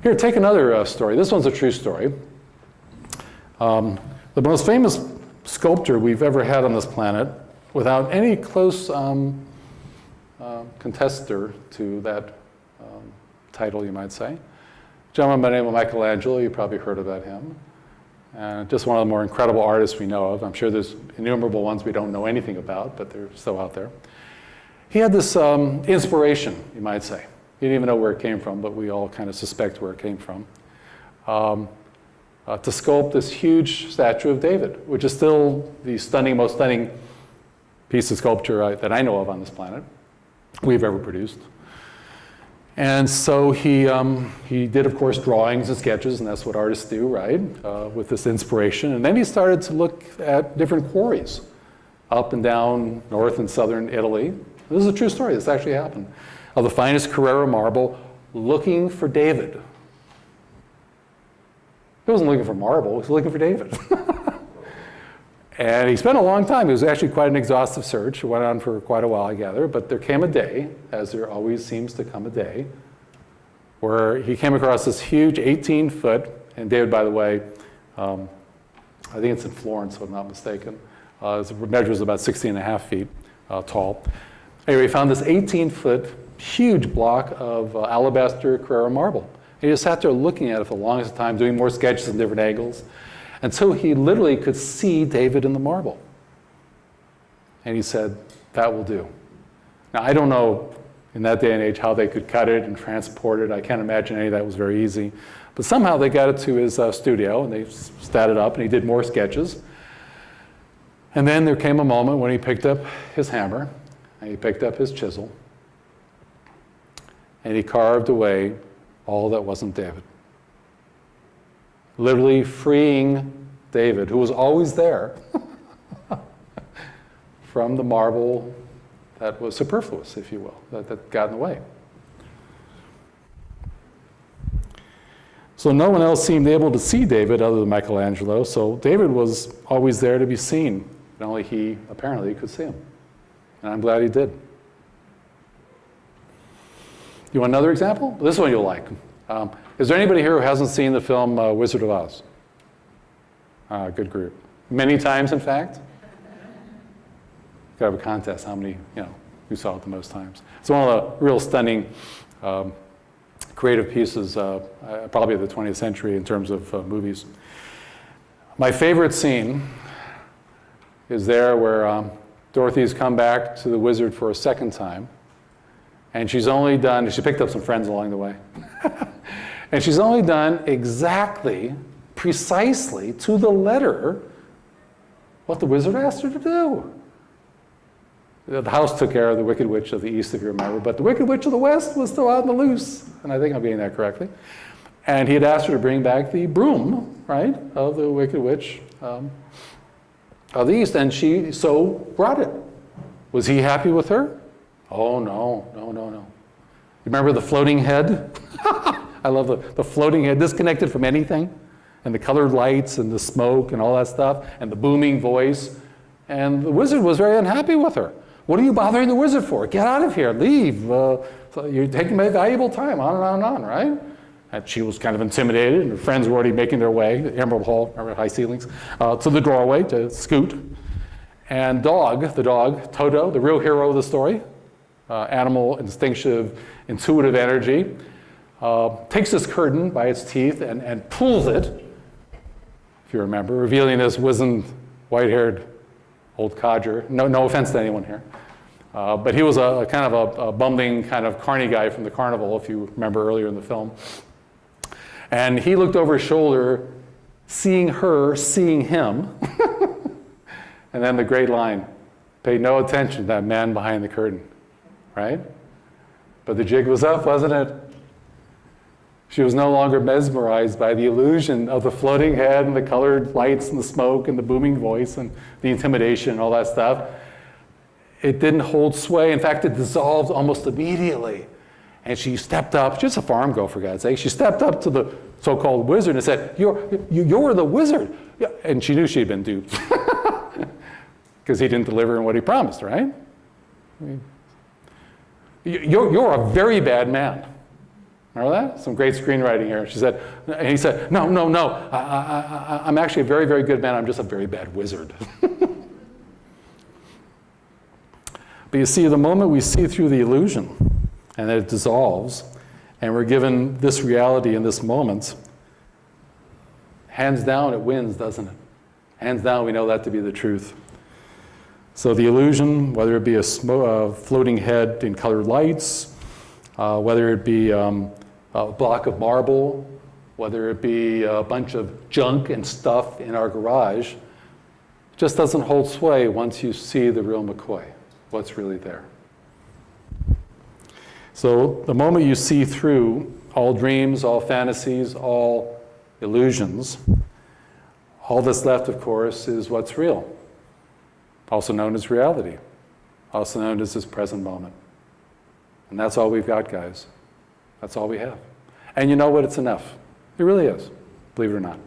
Here, take another story. This one's a true story. The most famous sculptor we've ever had on this planet, without any close contester to that title, you might say. A gentleman by the name of Michelangelo, you probably heard about him. Just one of the more incredible artists we know of. I'm sure there's innumerable ones we don't know anything about, but they're still out there. He had this inspiration, you might say. He didn't even know where it came from, but we all kind of suspect where it came from. To sculpt this huge statue of David, which is still the most stunning piece of sculpture that I know of on this planet we've ever produced. And so he did, of course, drawings and sketches, and that's what artists do, right, with this inspiration. And then he started to look at different quarries up and down north and southern Italy. This is a true story. This actually happened. Of the finest Carrara marble, looking for David. He wasn't looking for marble, he was looking for David. And he spent a long time. It was actually quite an exhaustive search. It went on for quite a while, I gather. But there came a day, as there always seems to come a day, where he came across this huge 18-foot, and David, by the way, I think it's in Florence, if I'm not mistaken. It measures about 16.5 feet tall. Anyway, he found this 18-foot, huge block of alabaster Carrara marble. And he just sat there looking at it for the longest time, doing more sketches in different angles, until he literally could see David in the marble. And he said, that will do. Now, I don't know in that day and age how they could cut it and transport it. I can't imagine any of that was very easy. But somehow they got it to his studio, and they stat it up, and he did more sketches. And then there came a moment when he picked up his hammer, and he picked up his chisel, and he carved away all that wasn't David. Literally freeing David, who was always there, from the marble that was superfluous, if you will, that got in the way. So no one else seemed able to see David other than Michelangelo, so David was always there to be seen. And only he, apparently, could see him. And I'm glad he did. You want another example? This one you'll like. Is there anybody here who hasn't seen the film Wizard of Oz? Good group. Many times, in fact. Could have a contest, how many, who saw it the most times. It's one of the real stunning creative pieces, probably of the 20th century in terms of movies. My favorite scene is there where Dorothy's come back to the wizard for a second time, and she picked up some friends along the way, and she's only done exactly, precisely, to the letter, what the wizard asked her to do. The house took care of the Wicked Witch of the East, if you remember, but the Wicked Witch of the West was still out in the loose, and I think I'm getting that correctly. And he had asked her to bring back the broom, right, of the Wicked Witch of the East, and she so brought it. Was he happy with her? Oh, no. You remember the floating head? I love the floating head, disconnected from anything, and the colored lights and the smoke and all that stuff, and the booming voice. And the wizard was very unhappy with her. What are you bothering the wizard for? Get out of here, leave. So you're taking my valuable time, on and on and on, right? And she was kind of intimidated, and her friends were already making their way, the Emerald Hall, remember, high ceilings, to the doorway to scoot. And the dog, Toto, the real hero of the story, animal, instinctive, intuitive energy, takes this curtain by its teeth and pulls it, if you remember, revealing this wizened, white-haired old codger. No offense to anyone here. But he was a kind of a bumbling, kind of carny guy from the carnival, if you remember earlier in the film. And he looked over his shoulder, seeing her, seeing him. And then the great line, pay no attention to that man behind the curtain, right? But the jig was up, wasn't it? She was no longer mesmerized by the illusion of the floating head and the colored lights and the smoke and the booming voice and the intimidation and all that stuff. It didn't hold sway. In fact, it dissolved almost immediately. And she stepped up, just a farm girl for God's sake, she stepped up to the so-called wizard and said, you're the wizard. Yeah. And she knew she'd been duped. Because he didn't deliver on what he promised, right? I mean, you're a very bad man. Remember that? Some great screenwriting here. And he said, no, I'm actually a very, very good man. I'm just a very bad wizard. But you see, the moment we see through the illusion and that it dissolves, and we're given this reality in this moment, hands down, it wins, doesn't it? Hands down, we know that to be the truth. So the illusion, whether it be a floating head in colored lights, whether it be a block of marble, whether it be a bunch of junk and stuff in our garage, just doesn't hold sway once you see the real McCoy, what's really there. So the moment you see through all dreams, all fantasies, all illusions, all that's left, of course, is what's real, also known as reality, also known as this present moment. And that's all we've got, guys. That's all we have. And you know what? It's enough. It really is, believe it or not.